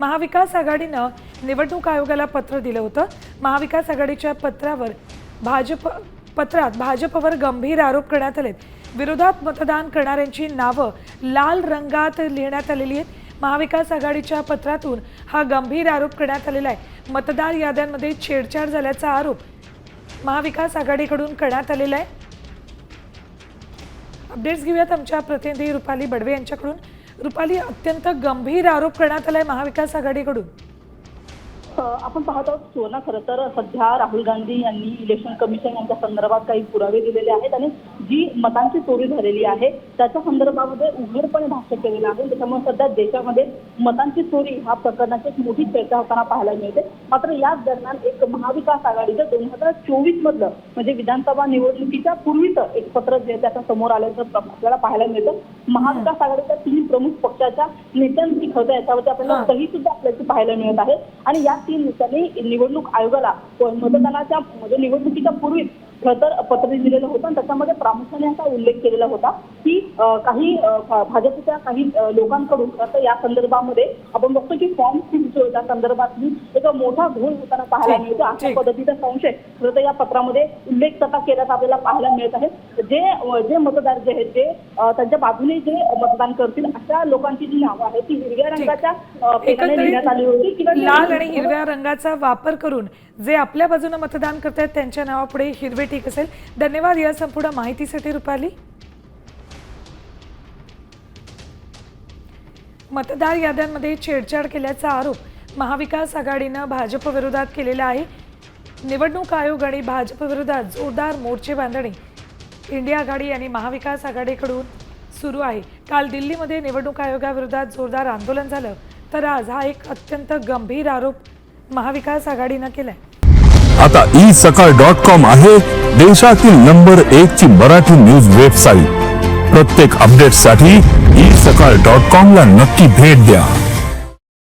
महाविकास आघाडीनं निवडणूक आयोगाला पत्र दिलं होतं। महाविकास आघाडीच्या पत्रात भाजपवर गंभीर आरोप करण्यात आलेत। विरोधात मतदान करणाऱ्यांची नावं लाल रंगात लिहिण्यात आलेली आहेत। महाविकास आघाडीच्या पत्रातून हा गंभीर आरोप करण्यात आलेला आहे। मतदार याद्यांमध्ये छेडछाड झाल्याचा आरोप महाविकास आघाडीकडून करण्यात आलेला आहे। अपडेट्स घेऊयात आमच्या प्रतिनिधी रुपाली बडवे यांच्याकडून। रुपाली, अत्यंत गंभीर आरोप करण्यात आलाय महाविकास आघाडीकडून। आपण पाहत आहोत सुवर्णा, खरं तर सध्या राहुल गांधी यांनी इलेक्शन कमिशन यांच्या संदर्भात काही पुरावे दिलेले आहेत आणि जी मतांची चोरी झालेली आहे त्याच्या संदर्भामध्ये उघडपणे भाष्य केलेलं आहे। त्याच्यामुळे सध्या देशामध्ये मतांची चोरी ह्या प्रकरणाची एक मोठी चर्चा होताना पाहायला मिळते। मात्र याच दरम्यान एक महाविकास आघाडीचं 2024 मधलं म्हणजे विधानसभा निवडणुकीच्या पूर्वीच एक पत्र जे त्याच्या समोर आल्याचं आपल्याला पाहायला मिळतं। महाविकास आघाडीच्या 3 प्रमुख पक्षाच्या नेत्यांची खरं याच्यावरती आपल्याला सही सुद्धा आपल्याला पाहायला मिळत आहे आणि या 3 नेत्यांनी निवडणूक आयोगाला मतदानाच्या म्हणजे निवडणुकीच्या पूर्वी तर पत्र दिलेलं होतं आणि त्याच्यामध्ये प्रामुख्याने असा उल्लेख केलेला होता की काही भाजपच्या काही लोकांकडून आता या संदर्भामध्ये आपण बघतो की फॉर्म 6 त्या संदर्भातली एक मोठा घोळ होताना पाहायला मिळतो। अशा पद्धतीचा संशय खरं तर या पत्रामध्ये उल्लेख तसा केल्याचा आपल्याला पाहायला मिळत आहे। जे मतदार जे आहेत ते त्यांच्या बाजूने जे मतदान करतील अशा लोकांची जी नावं आहेत ती हिरव्या रंगाच्या पेनाने लिहिण्यात आली होती किंवा लाल आणि हिरव्या रंगाचा वापर करून जे आपल्या बाजूने मतदान करतात त्यांच्या नावापुढे हिरवे टिक असेल। धन्यवाद या संपूर्ण माहितीसाठी रुपाली। मतदार याद्यांमध्ये छेडछाड केल्याचा आरोप महाविकास आघाडीनं भाजप विरोधात केलेला आहे। निवडणूक आयोग आणि भाजप विरोधात जोरदार मोर्चे बांधणी इंडिया आघाडी आणि महाविकास आघाडीकडून सुरू आहे। काल दिल्लीमध्ये निवडणूक आयोगाविरोधात जोरदार आंदोलन झालं, तर आज हा एक अत्यंत गंभीर आरोप महाविकास आघाडीनं केलाय। आता isakal.com आहे देशातील नंबर 1 ची मराठी न्यूज वेबसाईट। प्रत्येक अपडेटसाठी isakal.com ला नक्की भेट द्या।